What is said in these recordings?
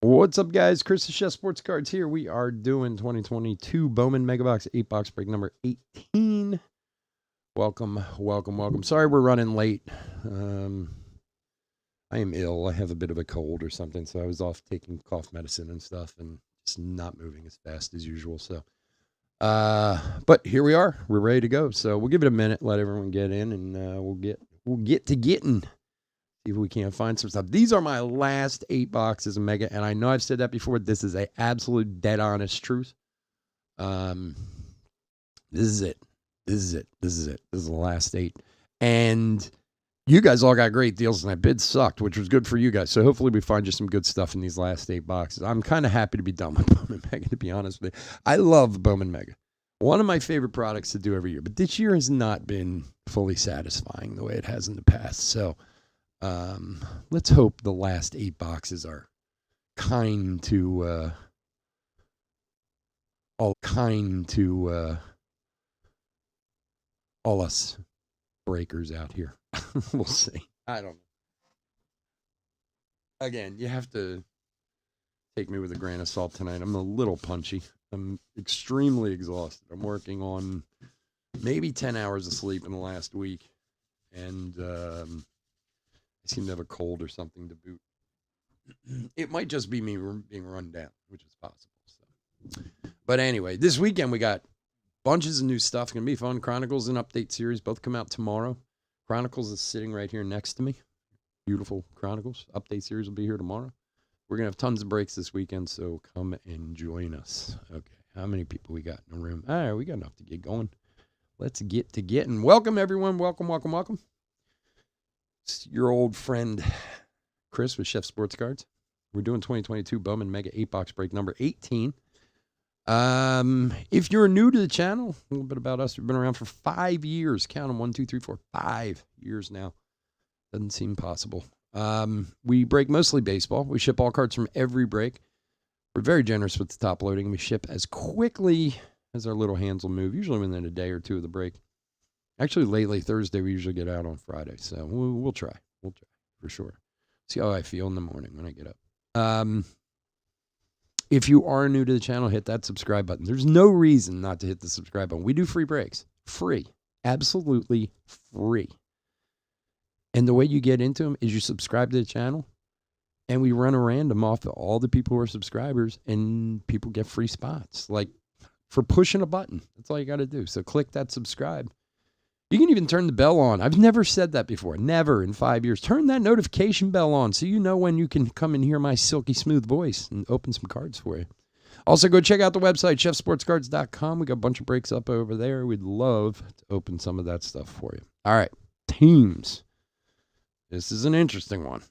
What's up, guys? Chris the Chef Sports Cards here. We are doing 2022 Bowman Megabox 8-box break number 18. Welcome, welcome, welcome. Sorry we're running late. I am ill. I have a bit of a cold or something, so I was off taking cough medicine and stuff and just not moving as fast as usual. So, but here we are. We're ready to go. So we'll give it a minute, let everyone get in, and we'll get to getting. See if we can't find some stuff. These are my last 8 boxes of Mega, and I know I've said that before. This is a absolute dead honest truth. This is it. This is the last 8. And you guys all got great deals, and my bid sucked, which was good for you guys. So hopefully we find you some good stuff in these last 8 boxes. I'm kind of happy to be done with Bowman Mega, to be honest with you. I love Bowman Mega. One of my favorite products to do every year. But this year has not been fully satisfying the way it has in the past. So let's hope the last 8 boxes are kind to all us breakers out here. We'll see. I don't know. Again, you have to take me with a grain of salt tonight. I'm a little punchy. I'm extremely exhausted. I'm working on maybe 10 hours of sleep in the last week, and I seem to have a cold or something to boot. It might just be me being run down, which is possible. So. But anyway, this weekend we got bunches of new stuff. It's going to be fun. Chronicles and Update series both come out tomorrow. Chronicles is sitting right here next to me. Beautiful Chronicles. Update series will be here tomorrow. We're going to have tons of breaks this weekend, so come and join us. Okay, how many people we got in the room? All right, we got enough to get going. Let's get to getting. Welcome, everyone. Welcome, welcome, welcome. It's your old friend, Chris, with Chef Sports Cards. We're doing 2022 Bowman Mega 8-box break number 18. If you're new to the channel, a little bit about us. We've been around for 5 years. Count them, 1, 2, 3, 4, 5 years now. Doesn't seem possible. We break mostly baseball. We ship all cards from every break. We're very generous with the top loading. We ship as quickly as our little hands will move, usually within a day or two of the break. Actually, lately, Thursday, we usually get out on Friday. So we'll try. We'll try for sure. See how I feel in the morning when I get up. If you are new to the channel, hit that subscribe button. There's no reason not to hit the subscribe button. We do free breaks. Free. Absolutely free. And the way you get into them is you subscribe to the channel, and we run a random off of all the people who are subscribers, and people get free spots. Like, for pushing a button. That's all you got to do. So click that subscribe. You can even turn the bell on. I've never said that before. Never in 5 years. Turn that notification bell on so you know when you can come and hear my silky smooth voice and open some cards for you. Also, go check out the website, chefsportscards.com. We got a bunch of breaks up over there. We'd love to open some of that stuff for you. All right, teams. This is an interesting one.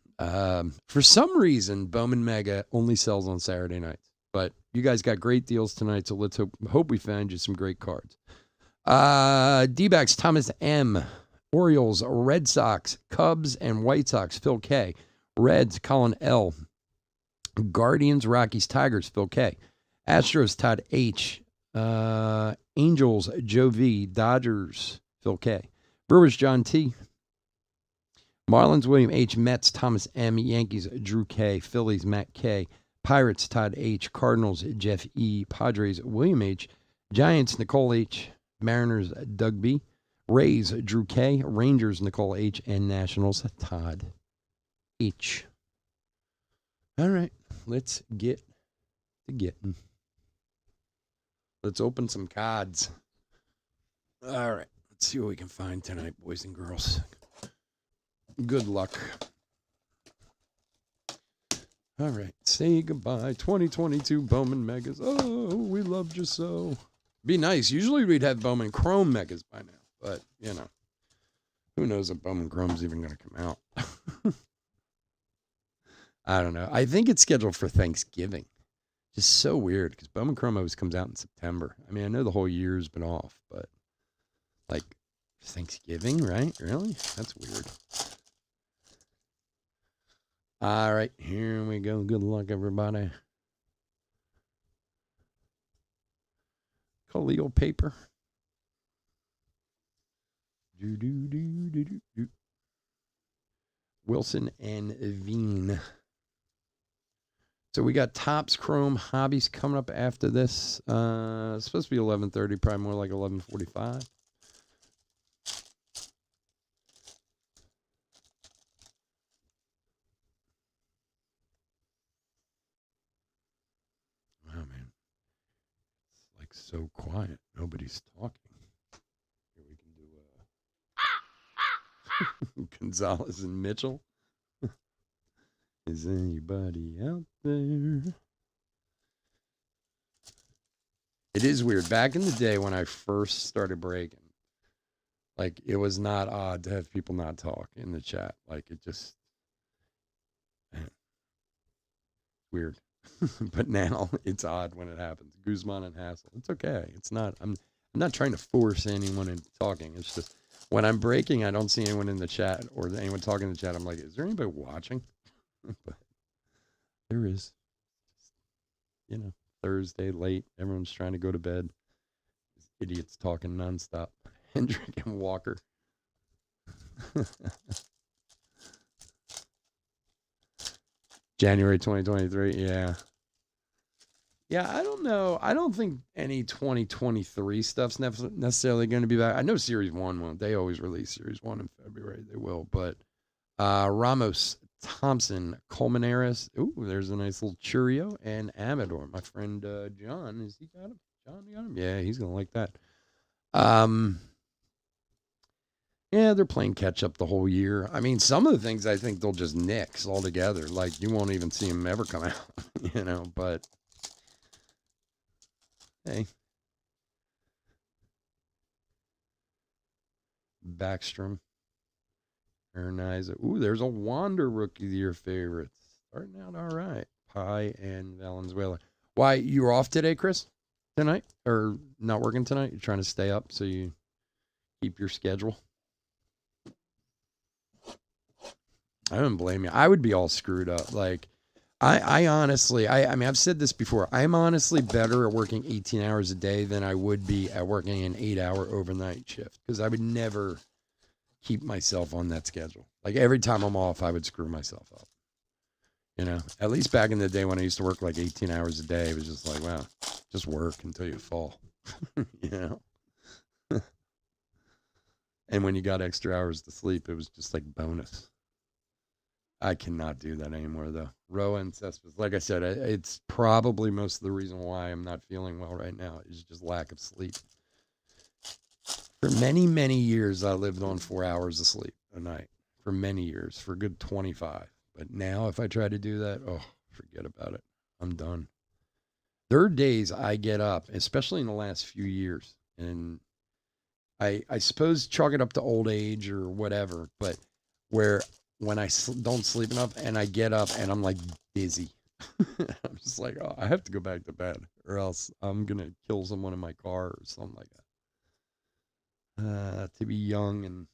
For some reason, Bowman Mega only sells on Saturday nights. But you guys got great deals tonight, so let's hope we find you some great cards. D-backs, Thomas M. Orioles, Red Sox, Cubs, and White Sox, Phil K. Reds, Colin L. Guardians, Rockies, Tigers, Phil K. Astros, Todd H. Angels, Joe V. Dodgers, Phil K. Brewers, John T. Marlins, William H. Mets, Thomas M. Yankees, Drew K. Phillies, Matt K. Pirates, Todd H. Cardinals, Jeff E. Padres, William H. Giants, Nicole H. Mariners, Doug B. Rays, Drew K. Rangers, Nicole H. And Nationals, Todd H. All right, let's get to getting. Let's open some cards. All right, let's see what we can find tonight, boys and girls. Good luck. All right, say goodbye. 2022 Bowman Megas. Oh, we loved you so. Be nice. Usually we'd have Bowman Chrome Megas by now, but, you know, who knows if Bowman Chrome's even going to come out. I don't know. I think it's scheduled for Thanksgiving. Just so weird, because Bowman Chrome always comes out in September. I mean, I know the whole year's been off, but, like, Thanksgiving, right? Really? That's weird. All right, here we go. Good luck, everybody. Legal paper. Wilson and Veen. So we got Topps Chrome Hobbies coming up after this. It's supposed to be 11:30, probably more like 11:45. Oh man, it's like so quiet. Nobody's talking. Here we can do Gonzalez and Mitchell. Is anybody out there? It is weird. Back in the day when I first started breaking, like it was not odd to have people not talk in the chat. Like it just weird. But now it's odd when it happens. Guzman and Hassel. It's okay. It's not I'm not trying to force anyone into talking. It's just when I'm breaking, I don't see anyone in the chat or anyone talking in the chat. I'm like, is there anybody watching? But there is. You know, Thursday late. Everyone's trying to go to bed. Idiots talking nonstop and drinking Walker. January 2023. Yeah. Yeah, I don't know. I don't think any 2023 stuff's necessarily going to be back. I know Series 1 won't. They always release Series 1 in February. They will. But Ramos, Thompson, Colmenares. Ooh, there's a nice little Churio. And Amador. My friend John. Has he got him? John, you got him? Yeah, he's going to like that. Yeah, they're playing catch up the whole year. I mean, some of the things I think they'll just nix altogether. Like, you won't even see them ever come out, you know, but hey. Backstrom. Aaron. Ooh, there's a Wander Rookie of the Year favorites. Starting out all right. Pie and Valenzuela. Why, you were off today, Chris? Tonight? Or not working tonight? You're trying to stay up so you keep your schedule? I don't blame you. I would be all screwed up. Like, I honestly, I mean, I've said this before. I'm honestly better at working 18 hours a day than I would be at working an 8-hour overnight shift because I would never keep myself on that schedule. Like every time I'm off, I would screw myself up. You know, at least back in the day when I used to work like 18 hours a day, it was just like, wow, just work until you fall. You know? And when you got extra hours to sleep, it was just like bonus. I cannot do that anymore, though. Roa and Cespedes, like I said, it's probably most of the reason why I'm not feeling well right now is just lack of sleep. For many, many years, I lived on 4 hours of sleep a night. For many years, for a good 25. But now, if I try to do that, oh, forget about it. I'm done. There are days I get up, especially in the last few years, and I suppose chalk it up to old age or whatever, but where when I don't sleep enough and I get up and I'm like dizzy. I'm just like, oh, I have to go back to bed or else I'm going to kill someone in my car or something like that. To be young and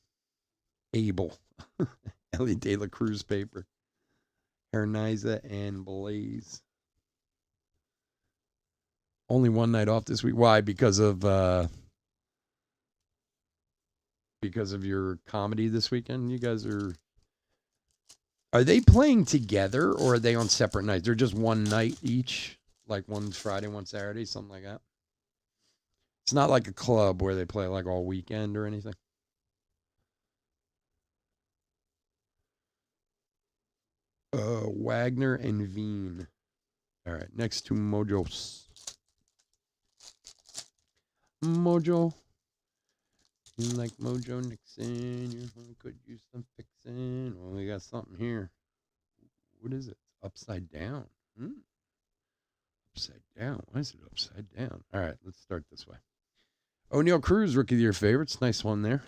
able. Ellie De La Cruz paper. Herniza and Blaze. Only one night off this week. Why? Because of your comedy this weekend? You guys are they playing together or are they on separate nights? They're just one night each, like one's Friday, one Saturday, something like that. It's not like a club where they play like all weekend or anything. Wagner and Veen. All right, next to Mojos. Mojo. You like Mojo Nixon? Your home could use some fixing. Well, we got something here. What is it? Upside down. Upside down. Why is it upside down? All right, let's start this way. O'Neal Cruz, Rookie of the Year favorites. Nice one there.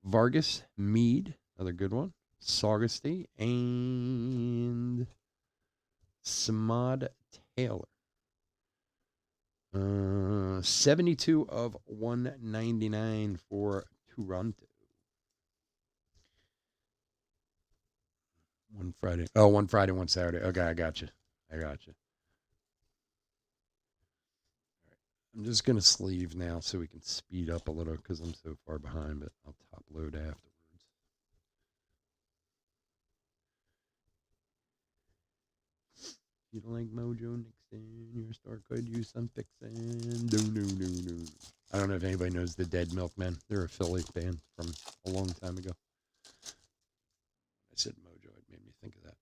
Vargas, Mead, another good one. Saugusty, and Samad Taylor. 72 of 199 for Toronto. One Friday, one Saturday. Okay, I got you. I'm just going to sleeve now so we can speed up a little because I'm so far behind, but I'll top load afterwards. You don't like Mojo Nixon. Your store could use some fixing. No. I don't know if anybody knows the Dead Milkmen. They're a Philly band from a long time ago. I said Mojo. It made me think of that.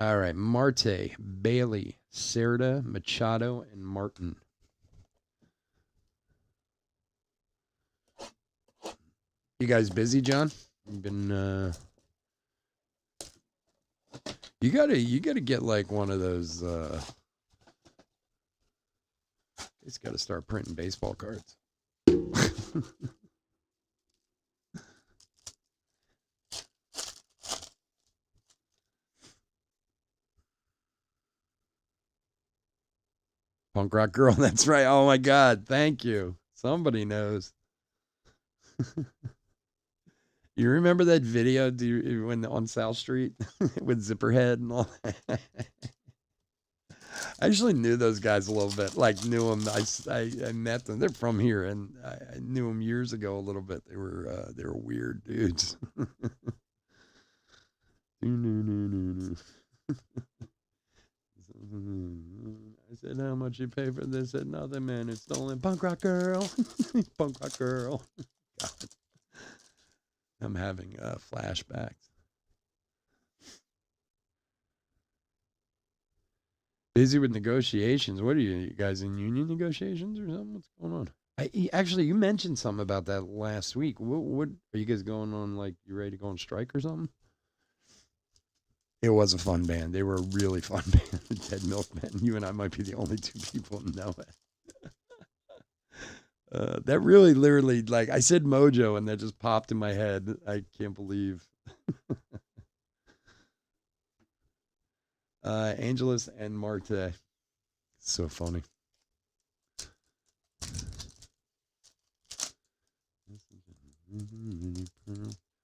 All right. Marte, Bailey, Cerda, Machado, and Martin. You guys busy, John? You've been you gotta get like one of those it's gotta start printing baseball cards. Punk rock girl, that's right. Oh my god, thank you. Somebody knows. You remember that video when on South Street with Zipperhead and all that? I actually knew those guys a little bit. Like knew them. I met them. They're from here, and I knew them years ago a little bit. They were weird dudes. I said, "How much you pay for this?" They said, "Nothing, man. It's stolen." Punk rock girl, punk rock girl. God. I'm having flashbacks. Busy with negotiations. What are you guys in union negotiations or something? What's going on? Actually, you mentioned something about that last week. What are you guys going on? Like, you ready to go on strike or something? It was a fun band. They were a really fun band. Dead Milkmen. You and I might be the only two people who know it. That really, literally, like I said, Mojo, and that just popped in my head. I can't believe. Angelus and Marte. So funny.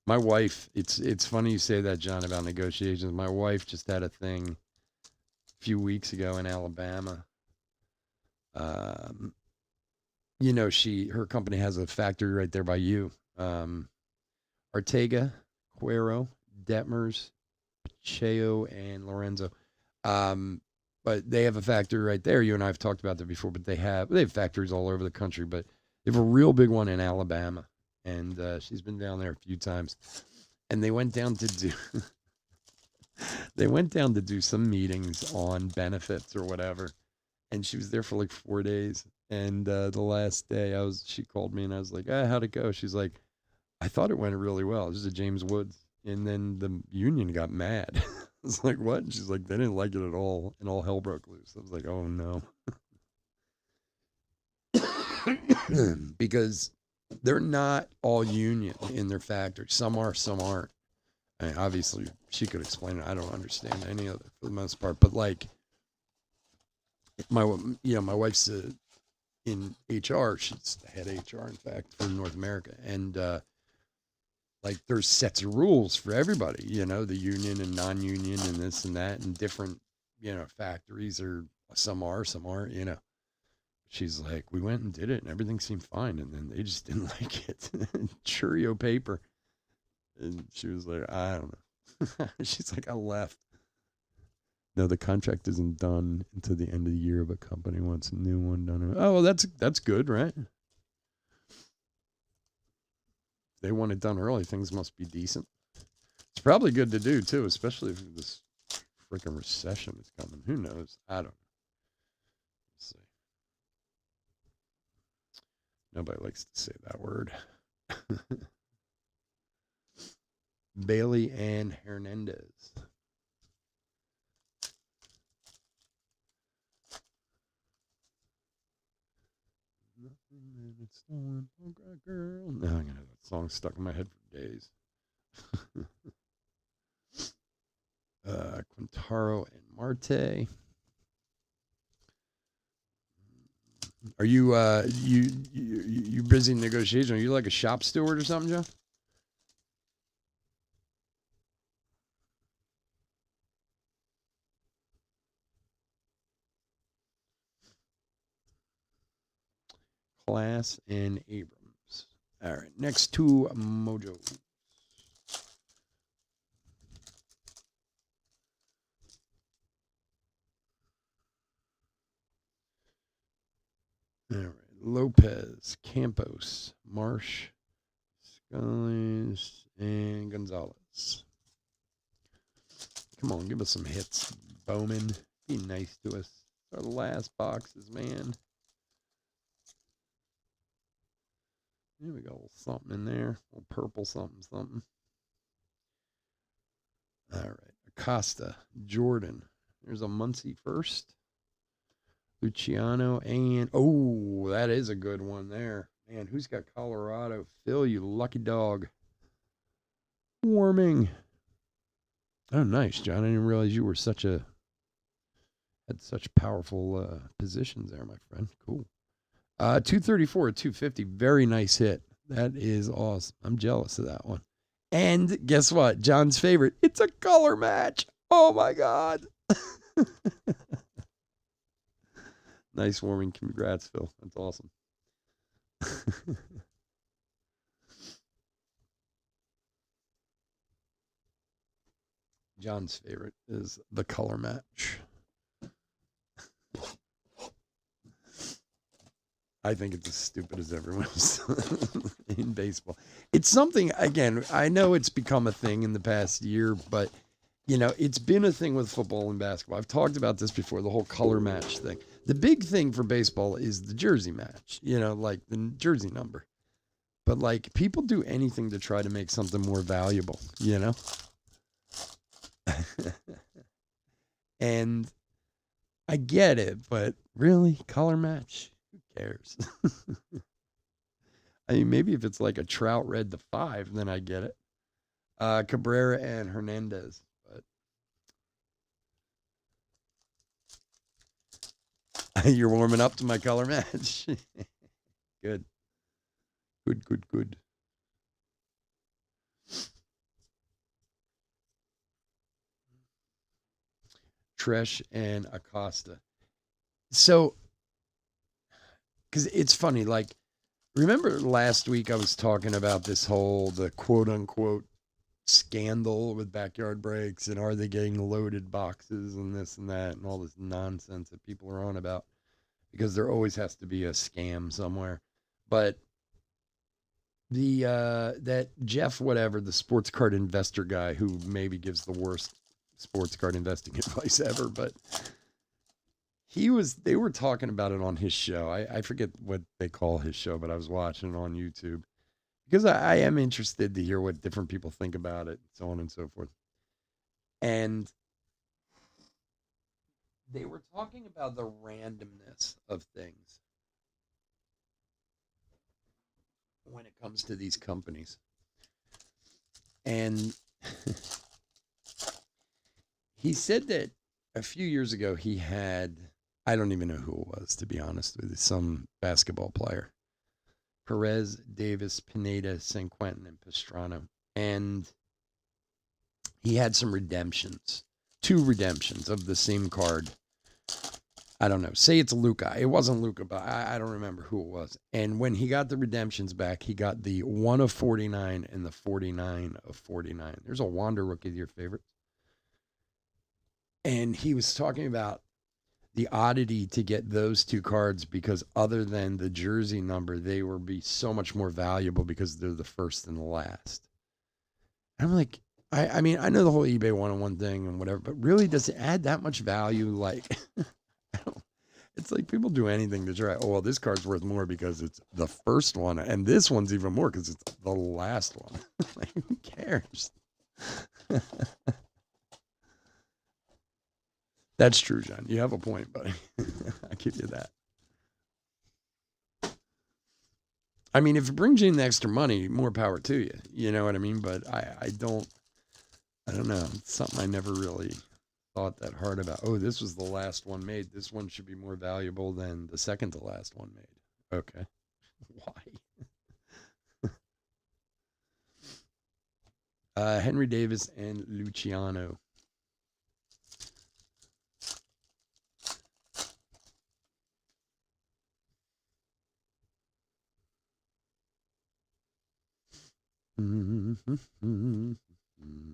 My wife, it's funny you say that, John, about negotiations. My wife just had a thing a few weeks ago in Alabama. You know, her company has a factory right there by you. Ortega, Cuero, Detmers, Pacheco, and Lorenzo. But they have a factory right there. You and I have talked about that before, but they have factories all over the country, but they have a real big one in Alabama. And she's been down there a few times. And they went down to do some meetings on benefits or whatever. And she was there for like 4 days. And the last day she called me and I was like, how'd it go? She's like, I thought it went really well. This is at James Woods. And then the union got mad. I was like, what? And she's like, they didn't like it at all. And all hell broke loose. I was like, oh no. Because they're not all union in their factory. Some are, some aren't. I mean, obviously, she could explain it. I don't understand any of it for the most part. But like, my wife's in HR. She's the head HR, in fact, for North America. And like, there's sets of rules for everybody. You know, the union and non-union and this and that, and different, factories are, some are, some aren't. She's like, we went and did it and everything seemed fine. And then they just didn't like it. Cheerio paper. And she was like, I don't know. She's like, I left. No, the contract isn't done until the end of the year, but company wants a new one done. Oh, well, that's good, right? If they want it done early, things must be decent. It's probably good to do, too, especially if this freaking recession is coming. Who knows? I don't know. Nobody likes to say that word. Bailey and Hernandez. Nothing stolen, girl. Now I'm gonna have that song stuck in my head for days. Quintaro and Marte. Are you you busy in negotiation? Are you like a shop steward or something, Joe? Class and Abrams. All right, next to Mojo. Lopez, Campos, Marsh, Scullies, and Gonzalez. Come on, give us some hits, Bowman. Be nice to us. Our last boxes, man. Here we go. A little something in there. A little purple something, something. All right. Acosta, Jordan. There's a Muncie first. Luciano, and oh, that is a good one there. Man, who's got Colorado? Phil, you lucky dog. Warming. Oh, nice, John. I didn't realize you were had such powerful positions there, my friend. Cool. 234, 250. Very nice hit. That is awesome. I'm jealous of that one. And guess what? John's favorite. It's a color match. Oh my God. Nice warming. Congrats, Phil. That's awesome. John's favorite is the color match. I think it's as stupid as everyone else in baseball. It's something, again, I know it's become a thing in the past year, but, you know, it's been a thing with football and basketball. I've talked about this before, the whole color match thing. The big thing for baseball is the jersey match, you know, like the jersey number. But, like, people do anything to try to make something more valuable, you know? And I get it, but really, color match? Who cares? I mean, maybe if it's like a Trout red to 5, then I get it. Cabrera and Hernandez, but you're warming up to my color match. Good. Good. Tresh and Acosta. So, because it's funny, like, remember last week I was talking about the quote unquote scandal with backyard breaks and are they getting loaded boxes and this and that and all this nonsense that people are on about because there always has to be a scam somewhere. But that Jeff whatever, the sports card investor guy who maybe gives the worst sports card investing advice ever, but they were talking about it on his show. I forget what they call his show, but I was watching it on YouTube because I am interested to hear what different people think about it, so on and so forth. And they were talking about the randomness of things when it comes to these companies. And he said that a few years ago he had, I don't even know who it was, to be honest with you, some basketball player. Perez, Davis, Pineda, San Quentin, and Pastrana. And he had some redemptions, 2 redemptions of the same card. I don't know. Say it's Luca. It wasn't Luca, but I don't remember who it was. And when he got the redemptions back, he got the 1 of 49 and the 49 of 49. There's a Wander Rookie of your favorites. And he was talking about the oddity to get those 2 cards because other than the jersey number, they will be so much more valuable because they're the first and the last. And I'm like, I mean, I know the whole eBay one-on-one thing and whatever, but really does it add that much value? Like, it's like people do anything to try. Oh, well, this card's worth more because it's the first one. And this one's even more because it's the last one. Like, who cares? That's true, John. You have a point, buddy. I give you that. I mean, if it brings you in the extra money, more power to you. You know what I mean? But I don't know. It's something I never really thought that hard about. Oh, this was the last one made. This one should be more valuable than the second to last one made. Okay. Why? Henry Davis and Luciano.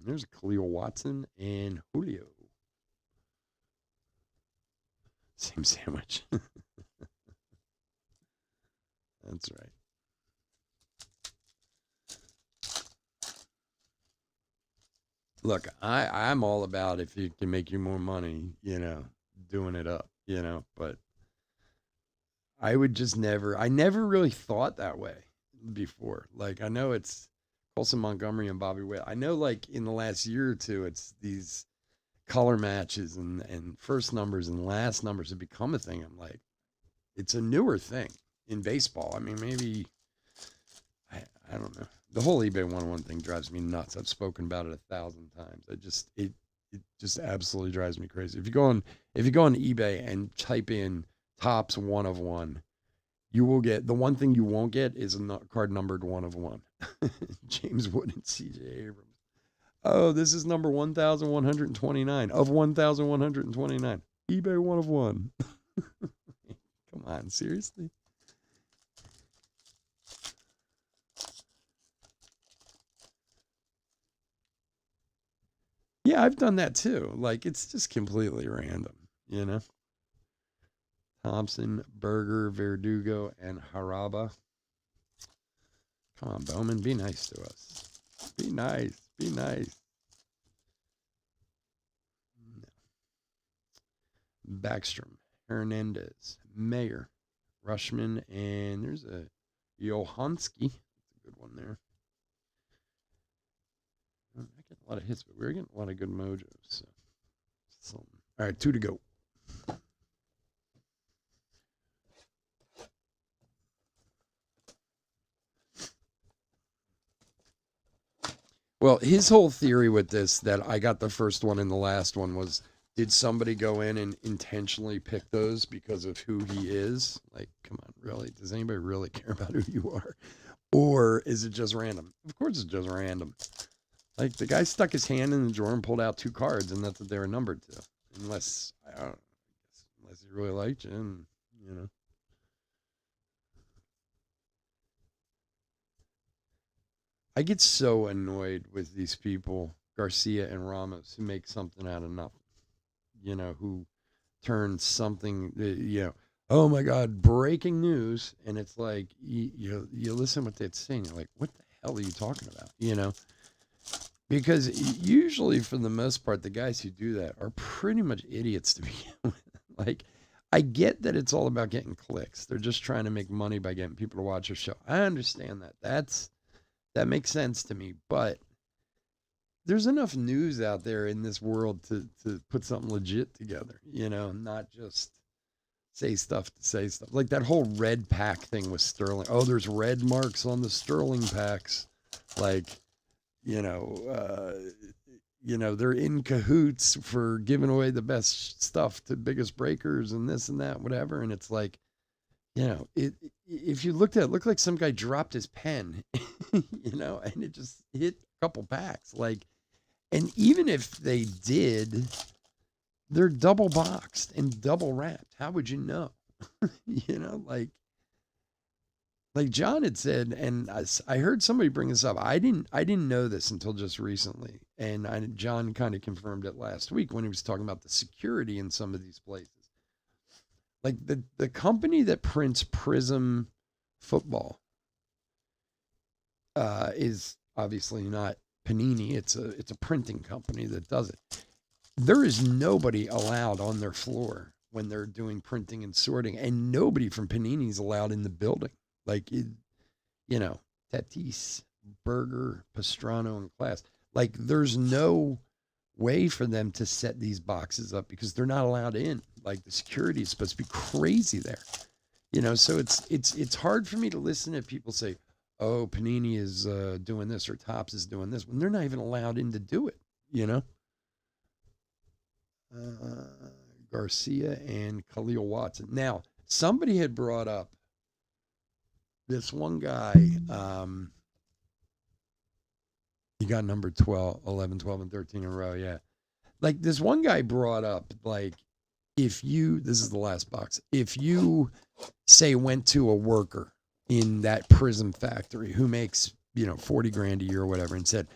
There's Khalil Watson and Julio. Same sandwich. That's right. Look, I'm all about if it can make you more money, doing it up, but I would just I never really thought that way before. Like, I know it's Colson Montgomery and Bobby Witt. I know, like, in the last year or two, it's these color matches and first numbers and last numbers have become a thing. I'm like, it's a newer thing in baseball. I mean, maybe, I don't know. The whole eBay 101 thing drives me nuts. I've spoken about it 1,000 times. It just absolutely drives me crazy. If you go on eBay and type in Topps 1 of 1, you will get the one thing you won't get is a card numbered 1 of 1. James Wood and C.J. Abrams. Oh, this is number 1,129 of 1,129. eBay 1 of 1. Come on, seriously? Yeah, I've done that too. Like, it's just completely random. Thompson, Berger, Verdugo, and Haraba. Come on, Bowman, be nice to us. Be nice. Be nice. No. Backstrom, Hernandez, Mayer, Rushman, and there's a Johanski. That's a good one there. I get a lot of hits, but we're getting a lot of good mojos. So. All right, 2 to go. Well, his whole theory with this, that I got the first one and the last one, was, did somebody go in and intentionally pick those because of who he is? Like, come on, really? Does anybody really care about who you are? Or is it just random? Of course it's just random. Like, the guy stuck his hand in the drawer and pulled out 2 cards, and that's what they were numbered to. Unless, I don't know, unless he really liked you, and. I get so annoyed with these people, Garcia and Ramos, who make something out of nothing. Who turn something, oh my God, breaking news. And it's like, you listen what they're saying. You're like, what the hell are you talking about? Because usually, for the most part, the guys who do that are pretty much idiots to begin with. Like, I get that it's all about getting clicks. They're just trying to make money by getting people to watch their show. I understand that. That makes sense to me, but there's enough news out there in this world to put something legit together, not just say stuff to say stuff. Like that whole red pack thing with Sterling. Oh, there's red marks on the Sterling packs. Like, they're in cahoots for giving away the best stuff to biggest breakers and this and that, whatever. And it's like, if you looked at it, looked like some guy dropped his pen, and it just hit a couple packs. Like, and even if they did, they're double boxed and double wrapped. How would you know? Like John had said, and I heard somebody bring this up. I didn't know this until just recently, and John kind of confirmed it last week when he was talking about the security in some of these places. Like the company that prints Prism football is obviously not Panini. It's a printing company that does it. There is nobody allowed on their floor when they're doing printing and sorting, and nobody from Panini is allowed in the building. Like, Tatis, Berger, Pastrano, and Class. Like, there's no way for them to set these boxes up because they're not allowed in. Like, the security is supposed to be crazy there. So it's hard for me to listen to people say, oh, Panini is doing this or Topps is doing this, when they're not even allowed in to do it, Garcia and Khalil Watson. Now, somebody had brought up this one guy, he got number 12, 11, 12, and 13 in a row, yeah. Like, this one guy brought up, like, this is the last box, if you, say, went to a worker in that Prism factory who makes, 40 grand a year or whatever, and said,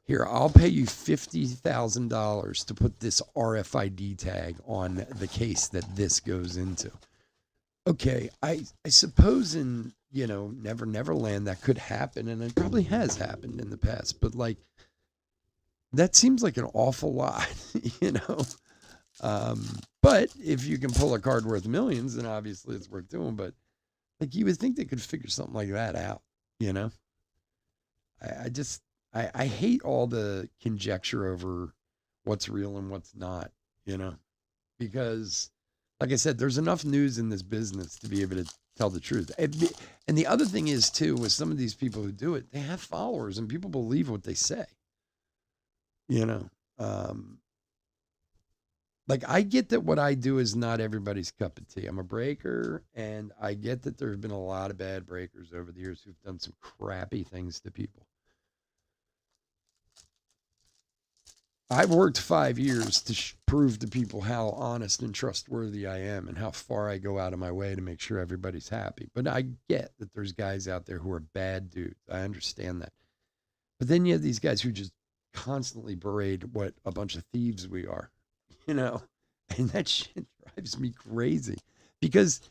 here, I'll pay you $50,000 to put this RFID tag on the case that this goes into. Okay, I suppose in, Never Land, that could happen, and it probably has happened in the past. But like, that seems like an awful lot, you know. But if you can pull a card worth millions, then obviously it's worth doing. But like, you would think they could figure something like that out, you know. I just I hate all the conjecture over what's real and what's not, you know, because like I said, there's enough news in this business to be able to tell the truth. And the other thing is too, with some of these people who do it, they have followers and people believe what they say, you know. Um, like, I get that what I do is not everybody's cup of tea. I'm a breaker, and I get that there have been a lot of bad breakers over the years who've done some crappy things to people. I've worked 5 years to prove to people how honest and trustworthy I am and how far I go out of my way to make sure everybody's happy. But I get that there's guys out there who are bad dudes. I understand that. But then you have these guys who just constantly berate what a bunch of thieves we are, you know? And that shit drives me crazy because,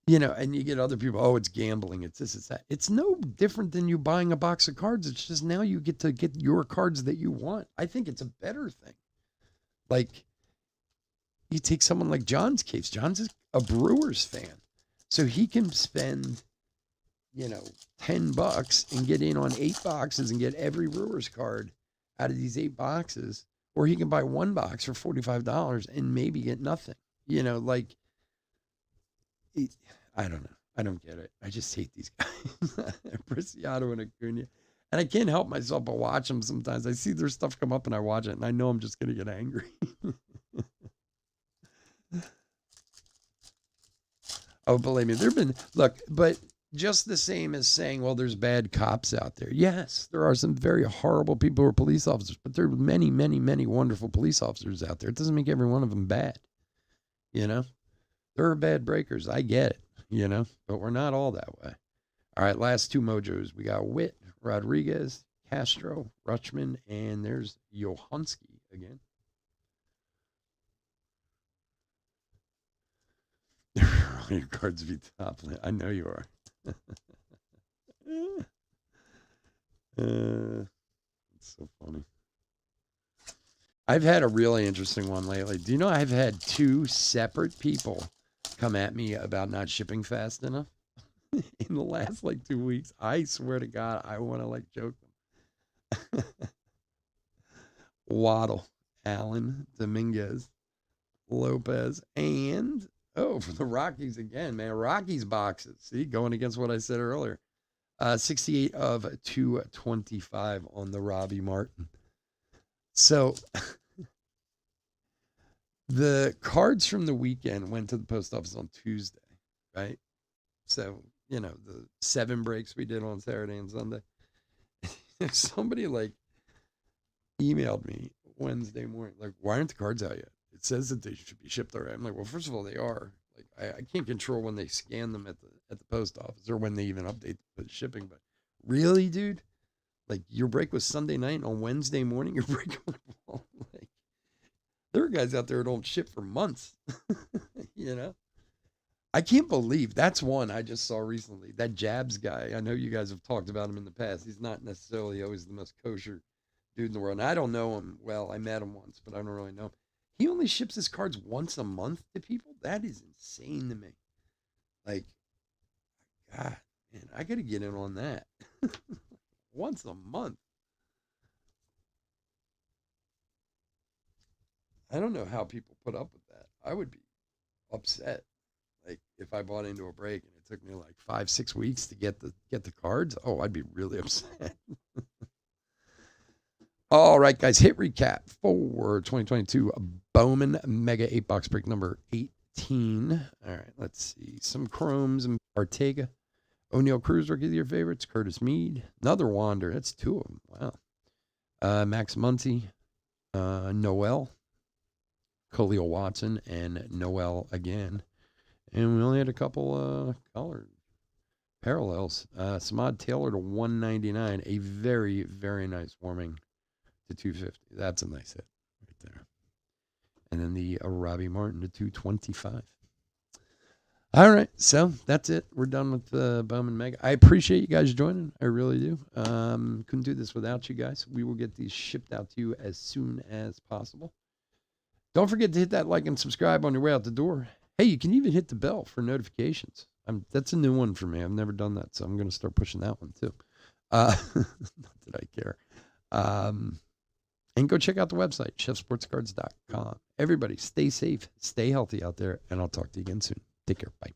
and you get other people, oh, it's gambling, it's this, it's that. It's no different than you buying a box of cards. It's just now you get to get your cards that you want. I think it's a better thing. Like, you take someone like John's case. John's a Brewers fan. So he can spend, $10 and get in on 8 boxes and get every Brewers card out of these 8 boxes. Or he can buy 1 box for $45 and maybe get nothing. I don't know. I don't get it. I just hate these guys. Preciado and Acuna. And I can't help myself but watch them sometimes. I see their stuff come up and I watch it and I know I'm just going to get angry. Oh, believe me, but just the same as saying, well, there's bad cops out there. Yes, there are some very horrible people who are police officers, but there are many, many, many wonderful police officers out there. It doesn't make every one of them bad. There are bad breakers. I get it, but we're not all that way. All right, last 2 mojos. We got Witt, Rodriguez, Castro, Rutschman, and there's Johanski again. Your cards be top. I know you are. It's so funny. I've had a really interesting one lately. Do you know I've had 2 separate people come at me about not shipping fast enough in the last 2 weeks? I swear to God, I want to joke them. Waddle, Allen, Dominguez, Lopez, and for the Rockies again, man. Rockies boxes. See, going against what I said earlier. 68 of 225 on the Robbie Martin. So the cards from the weekend went to the post office on Tuesday, right? So, the 7 breaks we did on Saturday and Sunday. Somebody emailed me Wednesday morning, why aren't the cards out yet? It says that they should be shipped already. I'm like, well, first of all, they are. I can't control when they scan them at the post office or when they even update the shipping. But really, dude, your break was Sunday night and on Wednesday morning, your break there are guys out there who don't ship for months. I can't believe that's one I just saw recently. That Jabs guy. I know you guys have talked about him in the past. He's not necessarily always the most kosher dude in the world. And I don't know him well. I met him once, but I don't really know him. He only ships his cards once a month to people. That is insane to me. God, man, I got to get in on that. Once a month. I don't know how people put up with that. I would be upset. If I bought into a break and it took me 5-6 weeks to get the cards, I'd be really upset. All right, guys, hit recap for 2022 Bowman Mega 8-box break number 18. All right, let's see. Some chromes and Ortega. O'Neill Cruz, rookie of the year favorites. Curtis Mead. Another Wander. That's 2 of them. Wow. Max Muncy. Noel. Khalil Watson. And Noel again. And we only had a couple colored parallels. Samad Taylor to 199. A very, very nice warming to 250. That's a nice hit right there. And then the Robbie Martin to 225. All right, so that's it. We're done with the Bowman Mega. I appreciate you guys joining. I really do. Couldn't do this without you guys. We will get these shipped out to you as soon as possible. Don't forget to hit that like and subscribe on your way out the door. Hey, you can even hit the bell for notifications. That's a new one for me. I've never done that, so I'm going to start pushing that one too. Not that I care. And go check out the website, chefsportscards.com. Everybody, stay safe, stay healthy out there, and I'll talk to you again soon. Take care. Bye.